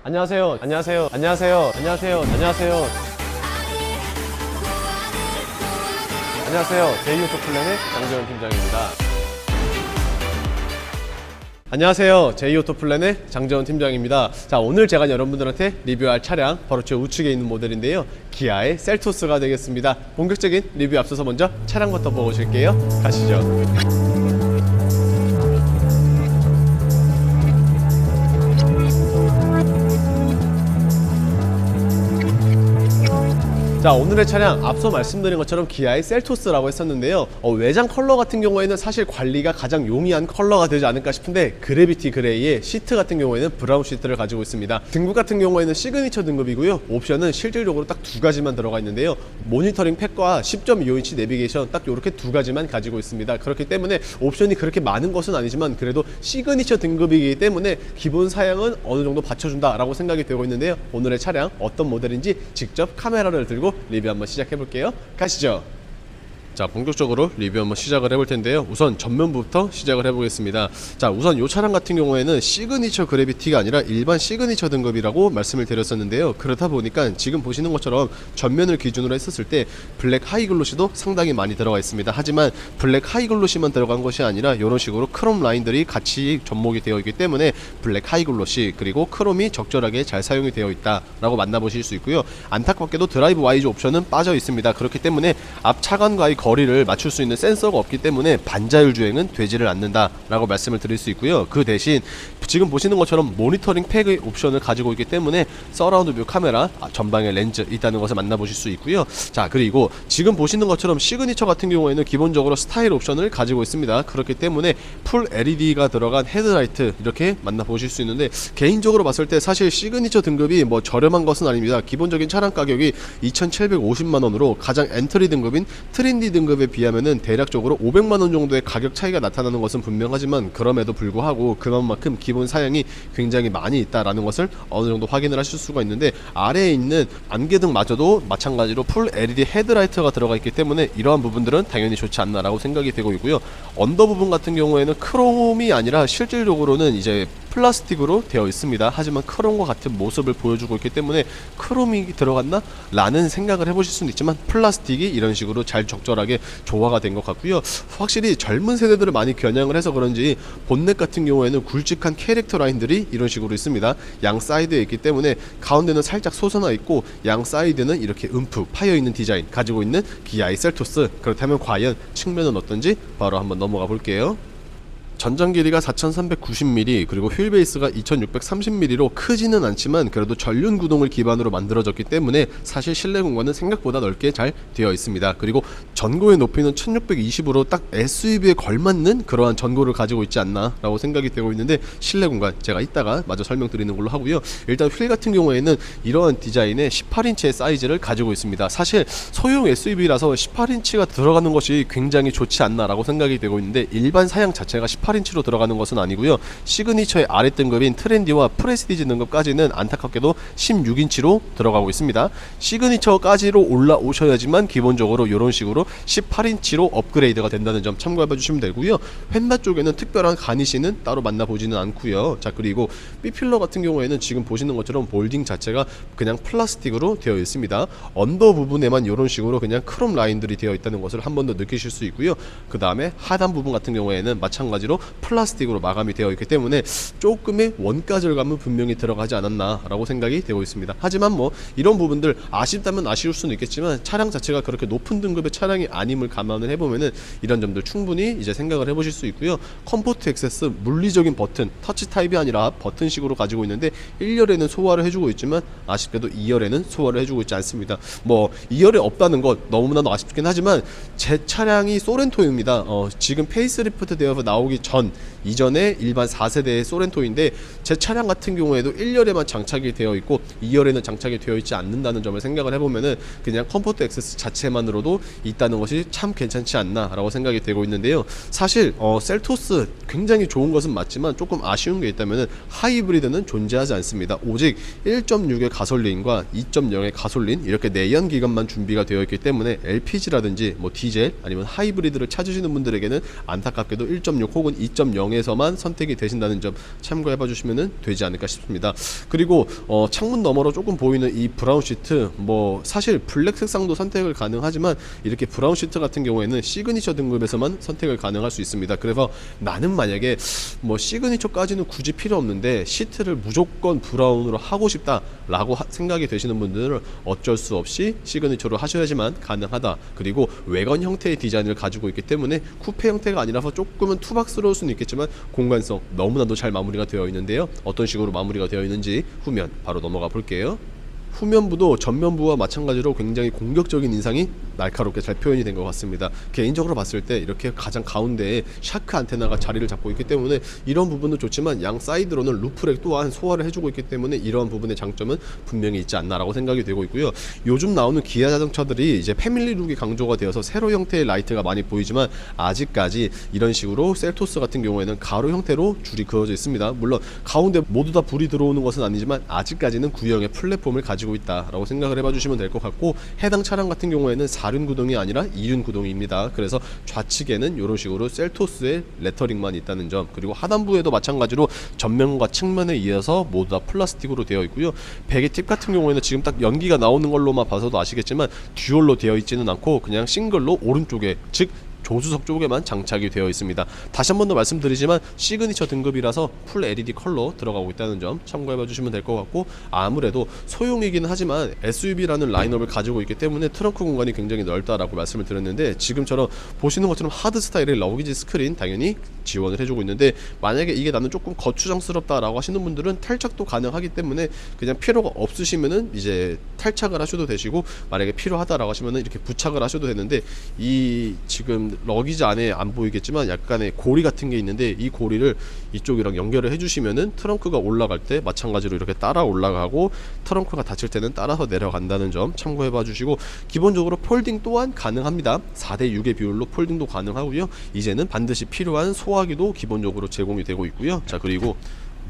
안녕하세요. 안녕하세요. 안녕하세요. 안녕하세요. 안녕하세요. 안녕하세요. 제이오토플랜의 장재원 팀장입니다. 안녕하세요. 제이오토플랜의 장재원 팀장입니다. 자, 오늘 제가 여러분들한테 리뷰할 차량 바로 제 우측에 있는 모델인데요. 기아의 셀토스가 되겠습니다. 본격적인 리뷰 앞서서 먼저 차량부터 보고 오실게요. 가시죠. 자, 오늘의 차량 앞서 말씀드린 것처럼 기아의 셀토스라고 했었는데요. 외장 컬러 같은 경우에는 사실 관리가 가장 용이한 컬러가 되지 않을까 싶은데 그래비티 그레이의 시트 같은 경우에는 브라운 시트를 가지고 있습니다. 등급 같은 경우에는 시그니처 등급이고요. 옵션은 실질적으로 딱 두 가지만 들어가 있는데요. 모니터링 팩과 10.25인치 내비게이션 딱 이렇게 두 가지만 가지고 있습니다. 그렇기 때문에 옵션이 그렇게 많은 것은 아니지만 그래도 시그니처 등급이기 때문에 기본 사양은 어느 정도 받쳐준다라고 생각이 되고 있는데요. 오늘의 차량 어떤 모델인지 직접 카메라를 들고 리뷰 한번 시작해 볼게요. 가시죠. 자, 본격적으로 리뷰 한번 시작을 해볼 텐데요. 우선 전면부터 시작을 해보겠습니다. 자, 우선 이 차량 같은 경우에는 시그니처 그래비티가 아니라 일반 시그니처 등급이라고 말씀을 드렸었는데요. 그렇다 보니까 지금 보시는 것처럼 전면을 기준으로 했었을 때 블랙 하이글로시도 상당히 많이 들어가 있습니다. 하지만 블랙 하이글로시만 들어간 것이 아니라 이런 식으로 크롬 라인들이 같이 접목이 되어 있기 때문에 블랙 하이글로시 그리고 크롬이 적절하게 잘 사용이 되어 있다라고 만나보실 수 있고요. 안타깝게도 드라이브 와이즈 옵션은 빠져 있습니다. 그렇기 때문에 앞 차간과의 거리를 맞출 수 있는 센서가 없기 때문에 반자율 주행은 되지를 않는다라고 말씀을 드릴 수 있고요. 그 대신 지금 보시는 것처럼 모니터링 팩의 옵션을 가지고 있기 때문에 서라운드 뷰 카메라, 전방에 렌즈 있다는 것을 만나보실 수 있고요. 자, 그리고 지금 보시는 것처럼 시그니처 같은 경우에는 기본적으로 스타일 옵션을 가지고 있습니다. 그렇기 때문에 풀 LED가 들어간 헤드라이트 이렇게 만나보실 수 있는데 개인적으로 봤을 때 사실 시그니처 등급이 뭐 저렴한 것은 아닙니다. 기본적인 차량 가격이 2,750만원으로 가장 엔트리 등급인 트렌디 등급에 비하면은 대략적으로 500만원 정도의 가격 차이가 나타나는 것은 분명하지만 그럼에도 불구하고 그만큼 기본 사양이 굉장히 많이 있다라는 것을 어느 정도 확인을 하실 수가 있는데 아래에 있는 안개등마저도 마찬가지로 풀 LED 헤드라이트가 들어가 있기 때문에 이러한 부분들은 당연히 좋지 않나라고 생각이 되고 있고요. 언더 부분 같은 경우에는 크롬이 아니라 실질적으로는 이제 플라스틱으로 되어 있습니다. 하지만 크롬과 같은 모습을 보여주고 있기 때문에 크롬이 들어갔나? 라는 생각을 해보실 수는 있지만 플라스틱이 이런 식으로 잘 적절하게 조화가 된 것 같고요. 확실히 젊은 세대들을 많이 겨냥을 해서 그런지 본넷 같은 경우에는 굵직한 캐릭터 라인들이 이런 식으로 있습니다. 양 사이드에 있기 때문에 가운데는 살짝 솟아나 있고 양 사이드는 이렇게 움푹 파여있는 디자인 가지고 있는 기아의 셀토스. 그렇다면 과연 측면은 어떤지 바로 한번 넘어가 볼게요. 전장 길이가 4390mm 그리고 휠 베이스가 2630mm로 크지는 않지만 그래도 전륜 구동을 기반으로 만들어졌기 때문에 사실 실내 공간은 생각보다 넓게 잘 되어 있습니다. 그리고 전고의 높이는 1620으로 딱 SUV에 걸맞는 그러한 전고를 가지고 있지 않나 라고 생각이 되고 있는데 실내 공간 제가 이따가 마저 설명드리는 걸로 하고요. 일단 휠 같은 경우에는 이러한 디자인의 18인치의 사이즈를 가지고 있습니다. 사실 소형 SUV라서 18인치가 들어가는 것이 굉장히 좋지 않나 라고 생각이 되고 있는데 일반 사양 자체가 18인치로 들어가는 것은 아니고요. 시그니처의 아래 등급인 트렌디와 프레스티지 등급까지는 안타깝게도 16인치로 들어가고 있습니다. 시그니처까지로 올라오셔야지만 기본적으로 이런 식으로 18인치로 업그레이드가 된다는 점 참고해 주시면 되고요. 휀바 쪽에는 특별한 가니쉬는 따로 만나보지는 않고요. 자, 그리고 B필러 같은 경우에는 지금 보시는 것처럼 몰딩 자체가 그냥 플라스틱으로 되어 있습니다. 언더 부분에만 이런 식으로 그냥 크롬 라인들이 되어 있다는 것을 한 번 더 느끼실 수 있고요. 그 다음에 하단 부분 같은 경우에는 마찬가지로 플라스틱으로 마감이 되어 있기 때문에 조금의 원가 절감은 분명히 들어가지 않았나 라고 생각이 되고 있습니다. 하지만 뭐 이런 부분들 아쉽다면 아쉬울 수는 있겠지만 차량 자체가 그렇게 높은 등급의 차량이 아님을 감안을 해보면은 이런 점들 충분히 이제 생각을 해보실 수 있고요. 컴포트 액세스 물리적인 버튼 터치 타입이 아니라 버튼식으로 가지고 있는데 1열에는 소화를 해주고 있지만 아쉽게도 2열에는 소화를 해주고 있지 않습니다. 뭐 2열에 없다는 것 너무나도 아쉽긴 하지만 제 차량이 소렌토입니다. 지금 페이스리프트 되어서 나오기 전 이전에 일반 4세대의 소렌토인데 제 차량 같은 경우에도 1열에만 장착이 되어 있고 2열에는 장착이 되어 있지 않는다는 점을 생각을 해보면은 그냥 컴포트 액세스 자체만으로도 있다는 것이 참 괜찮지 않나 라고 생각이 되고 있는데요. 사실 셀토스 굉장히 좋은 것은 맞지만 조금 아쉬운 게 있다면은 하이브리드는 존재하지 않습니다. 오직 1.6의 가솔린과 2.0의 가솔린 이렇게 내연 기관만 준비가 되어 있기 때문에 LPG라든지 뭐 디젤 아니면 하이브리드를 찾으시는 분들에게는 안타깝게도 1.6 혹은 혹은 2.0에서만 선택이 되신다는 점 참고해봐 주시면 되지 않을까 싶습니다. 그리고 창문 너머로 조금 보이는 이 브라운 시트, 뭐 사실 블랙 색상도 선택을 가능하지만 이렇게 브라운 시트 같은 경우에는 시그니처 등급에서만 선택을 가능할 수 있습니다. 그래서 나는 만약에 뭐 시그니처까지는 굳이 필요 없는데 시트를 무조건 브라운으로 하고 싶다 라고 생각이 되시는 분들은 어쩔 수 없이 시그니처로 하셔야지만 가능하다. 그리고 외관 형태의 디자인을 가지고 있기 때문에 쿠페 형태가 아니라서 조금은 투박스러울 수는 있겠지만 공간성 너무나도 잘 마무리가 되어 있는데요. 어떤 식으로 마무리가 되어 있는지 후면 바로 넘어가 볼게요. 후면부도 전면부와 마찬가지로 굉장히 공격적인 인상이 날카롭게 잘 표현이 된 것 같습니다. 개인적으로 봤을 때 이렇게 가장 가운데에 샤크 안테나가 자리를 잡고 있기 때문에 이런 부분도 좋지만 양 사이드로는 루프렉 또한 소화를 해주고 있기 때문에 이런 부분의 장점은 분명히 있지 않나라고 생각이 되고 있고요. 요즘 나오는 기아 자동차들이 이제 패밀리 룩이 강조가 되어서 세로 형태의 라이트가 많이 보이지만 아직까지 이런 식으로 셀토스 같은 경우에는 가로 형태로 줄이 그어져 있습니다. 물론 가운데 모두 다 불이 들어오는 것은 아니지만 아직까지는 구형의 플랫폼을 가지고 있다라고 생각을 해봐 주시면 될 것 같고, 해당 차량 같은 경우에는 4륜 구동이 아니라 2륜 구동입니다. 그래서 좌측에는 이런 식으로 셀토스의 레터링만 있다는 점, 그리고 하단부에도 마찬가지로 전면과 측면에 이어서 모두 다 플라스틱으로 되어 있고요. 베개 팁 같은 경우에는 지금 딱 연기가 나오는 걸로만 봐서도 아시겠지만 듀얼로 되어 있지는 않고 그냥 싱글로 오른쪽에, 즉 조수석 쪽에만 장착이 되어 있습니다. 다시 한 번 더 말씀드리지만 시그니처 등급이라서 풀 LED 컬러 들어가고 있다는 점 참고해봐 주시면 될 것 같고, 아무래도 소형이긴 하지만 SUV라는 라인업을 가지고 있기 때문에 트렁크 공간이 굉장히 넓다라고 말씀을 드렸는데, 지금처럼 보시는 것처럼 하드 스타일의 러기지 스크린 당연히 지원을 해주고 있는데, 만약에 이게 나는 조금 거추장스럽다라고 하시는 분들은 탈착도 가능하기 때문에 그냥 필요가 없으시면은 이제 탈착을 하셔도 되시고, 만약에 필요하다라고 하시면은 이렇게 부착을 하셔도 되는데, 이 지금 러기지 안에 안 보이겠지만 약간의 고리 같은 게 있는데 이 고리를 이쪽이랑 연결을 해주시면은 트렁크가 올라갈 때 마찬가지로 이렇게 따라 올라가고 트렁크가 닫힐 때는 따라서 내려간다는 점 참고해봐 주시고, 기본적으로 폴딩 또한 가능합니다. 4대6의 비율로 폴딩도 가능하고요. 이제는 반드시 필요한 소화기도 기본적으로 제공이 되고 있고요. 자, 그리고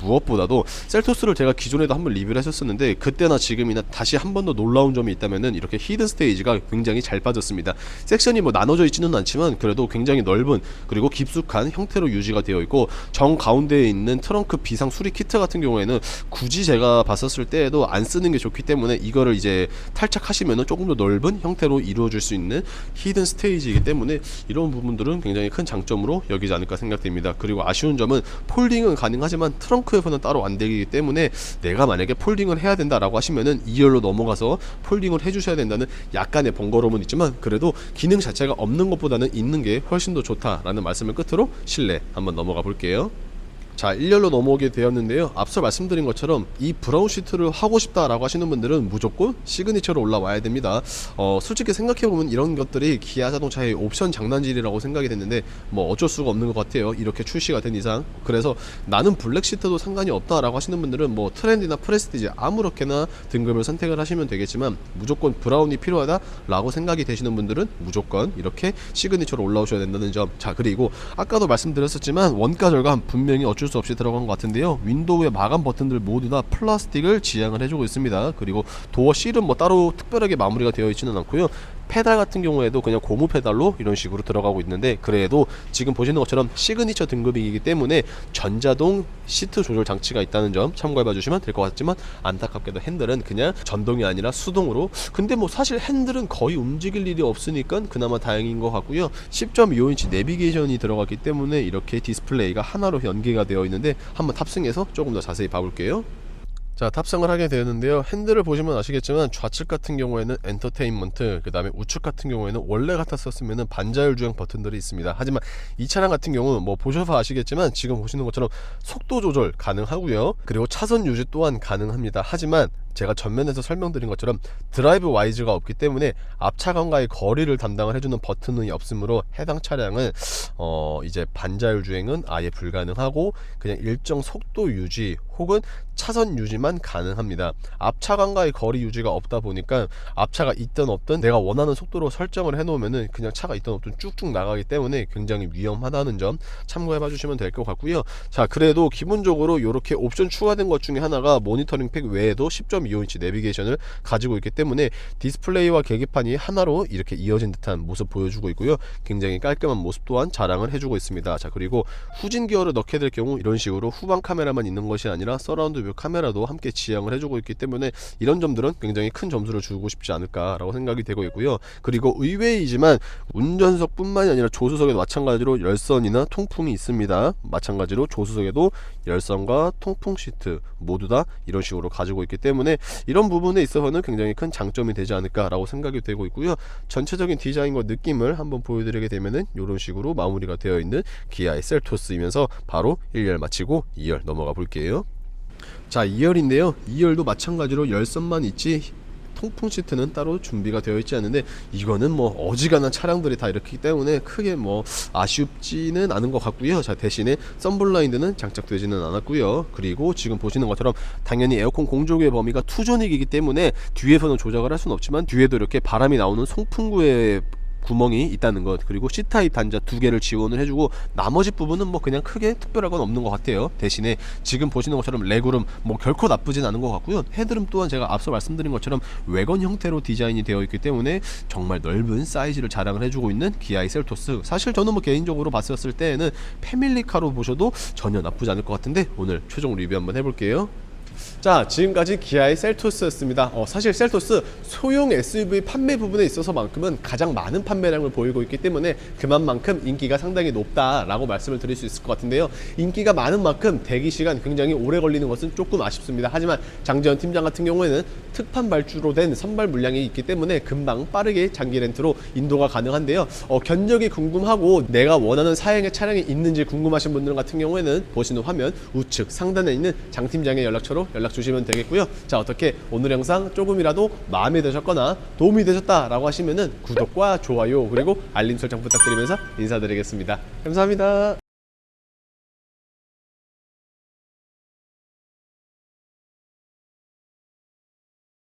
무엇보다도 셀토스를 제가 기존에도 한번 리뷰를 했었는데 그때나 지금이나 다시 한 번 더 놀라운 점이 있다면은 이렇게 히든 스테이지가 굉장히 잘 빠졌습니다. 섹션이 뭐 나눠져 있지는 않지만 그래도 굉장히 넓은 그리고 깊숙한 형태로 유지가 되어 있고, 정 가운데에 있는 트렁크 비상 수리 키트 같은 경우에는 굳이 제가 봤었을 때에도 안 쓰는 게 좋기 때문에 이거를 이제 탈착하시면은 조금 더 넓은 형태로 이루어질 수 있는 히든 스테이지이기 때문에 이런 부분들은 굉장히 큰 장점으로 여기지 않을까 생각됩니다. 그리고 아쉬운 점은 폴딩은 가능하지만 트렁크에서는 따로 안 되기 때문에 내가 만약에 폴딩을 해야 된다라고 하시면은 2열로 넘어가서 폴딩을 해주셔야 된다는 약간의 번거로움은 있지만, 그래도 기능 자체가 없는 것보다는 있는 게 훨씬 더 좋다라는 말씀을 끝으로 실내 한번 넘어가 볼게요. 자, 1열로 넘어오게 되었는데요. 앞서 말씀드린 것처럼 이 브라운 시트를 하고 싶다라고 하시는 분들은 무조건 시그니처로 올라와야 됩니다. 솔직히 생각해보면 이런 것들이 기아 자동차의 옵션 장난질이라고 생각이 됐는데 뭐 어쩔 수가 없는 것 같아요. 이렇게 출시가 된 이상. 그래서 나는 블랙 시트도 상관이 없다라고 하시는 분들은 뭐 트렌디나 프레스티지 아무렇게나 등급을 선택을 하시면 되겠지만, 무조건 브라운이 필요하다라고 생각이 되시는 분들은 무조건 이렇게 시그니처로 올라오셔야 된다는 점. 자, 그리고 아까도 말씀드렸었지만 원가 절감 분명히 어쩔 수 없이 들어간 것 같은데요. 윈도우의 마감 버튼들 모두 다 플라스틱을 지향을 해주고 있습니다. 그리고 도어 실은 뭐 따로 특별하게 마무리가 되어 있지는 않고요. 페달 같은 경우에도 그냥 고무 페달로 이런 식으로 들어가고 있는데, 그래도 지금 보시는 것처럼 시그니처 등급이기 때문에 전자동 시트 조절 장치가 있다는 점 참고해봐 주시면 될 것 같지만, 안타깝게도 핸들은 그냥 전동이 아니라 수동으로. 근데 뭐 사실 핸들은 거의 움직일 일이 없으니까 그나마 다행인 것 같고요. 10.25인치 내비게이션이 들어갔기 때문에 이렇게 디스플레이가 하나로 연계가 되어 있는데, 한번 탑승해서 조금 더 자세히 봐볼게요. 자, 탑승을 하게 되었는데요. 핸들을 보시면 아시겠지만 좌측 같은 경우에는 엔터테인먼트, 그 다음에 우측 같은 경우에는 원래 같았었으면 반자율 주행 버튼들이 있습니다. 하지만 이 차량 같은 경우는 뭐 보셔서 아시겠지만 지금 보시는 것처럼 속도 조절 가능하고요. 그리고 차선 유지 또한 가능합니다. 하지만 제가 전면에서 설명드린 것처럼 드라이브 와이즈가 없기 때문에 앞차간과의 거리를 담당을 해주는 버튼이 없으므로 해당 차량은 이제 반자율 주행은 아예 불가능하고 그냥 일정 속도 유지 혹은 차선 유지만 가능합니다. 앞차간과의 거리 유지가 없다 보니까 앞차가 있든 없든 내가 원하는 속도로 설정을 해놓으면은 그냥 차가 있든 없든 쭉쭉 나가기 때문에 굉장히 위험하다는 점 참고해봐 주시면 될 것 같고요. 자, 그래도 기본적으로 이렇게 옵션 추가된 것 중에 하나가 모니터링 팩 외에도 10.25 3.25인치 내비게이션을 가지고 있기 때문에 디스플레이와 계기판이 하나로 이렇게 이어진 듯한 모습 보여주고 있고요. 굉장히 깔끔한 모습 또한 자랑을 해주고 있습니다. 자, 그리고 후진 기어를 넣게 될 경우 이런 식으로 후방 카메라만 있는 것이 아니라 서라운드 뷰 카메라도 함께 지향을 해주고 있기 때문에 이런 점들은 굉장히 큰 점수를 주고 싶지 않을까라고 생각이 되고 있고요. 그리고 의외이지만 운전석 뿐만이 아니라 조수석에도 마찬가지로 열선이나 통풍이 있습니다. 마찬가지로 조수석에도 열선과 통풍 시트 모두 다 이런 식으로 가지고 있기 때문에 이런 부분에 있어서는 굉장히 큰 장점이 되지 않을까라고 생각이 되고 있고요. 전체적인 디자인과 느낌을 한번 보여드리게 되면은 이런 식으로 마무리가 되어 있는 기아의 셀토스이면서 바로 1열 마치고 2열 넘어가 볼게요. 자, 2열인데요. 2열도 마찬가지로 열선만 있지 통풍 시트는 따로 준비가 되어 있지 않은데 이거는 뭐 어지간한 차량들이 다 이렇기 때문에 크게 뭐 아쉽지는 않은 것 같고요. 자, 대신에 썬블라인드는 장착되지는 않았고요. 그리고 지금 보시는 것처럼 당연히 에어컨 공조기의 범위가 투존이기 때문에 뒤에서는 조작을 할 수는 없지만 뒤에도 이렇게 바람이 나오는 송풍구의 구멍이 있다는 것, 그리고 C타입 단자 2개를 지원을 해주고 나머지 부분은 뭐 그냥 크게 특별한 건 없는 것 같아요. 대신에 지금 보시는 것처럼 레그룸 뭐 결코 나쁘진 않은 것 같고요. 헤드룸 또한 제가 앞서 말씀드린 것처럼 외건 형태로 디자인이 되어 있기 때문에 정말 넓은 사이즈를 자랑을 해주고 있는 기아의 셀토스. 사실 저는 뭐 개인적으로 봤었을 때에는 패밀리카로 보셔도 전혀 나쁘지 않을 것 같은데 오늘 최종 리뷰 한번 해볼게요. 자, 지금까지 기아의 셀토스였습니다. 사실 셀토스 소형 SUV 판매 부분에 있어서만큼은 가장 많은 판매량을 보이고 있기 때문에 그만큼 인기가 상당히 높다라고 말씀을 드릴 수 있을 것 같은데요. 인기가 많은 만큼 대기시간 굉장히 오래 걸리는 것은 조금 아쉽습니다. 하지만 장재현 팀장 같은 경우에는 특판 발주로 된 선발 물량이 있기 때문에 금방 빠르게 장기 렌트로 인도가 가능한데요. 견적이 궁금하고 내가 원하는 사양의 차량이 있는지 궁금하신 분들 같은 경우에는 보시는 화면 우측 상단에 있는 장 팀장의 연락처로 연락 주시면 되겠고요. 자, 어떻게 오늘 영상 조금이라도 마음에 드셨거나 도움이 되셨다라고 하시면은 구독과 좋아요 그리고 알림 설정 부탁드리면서 인사드리겠습니다. 감사합니다.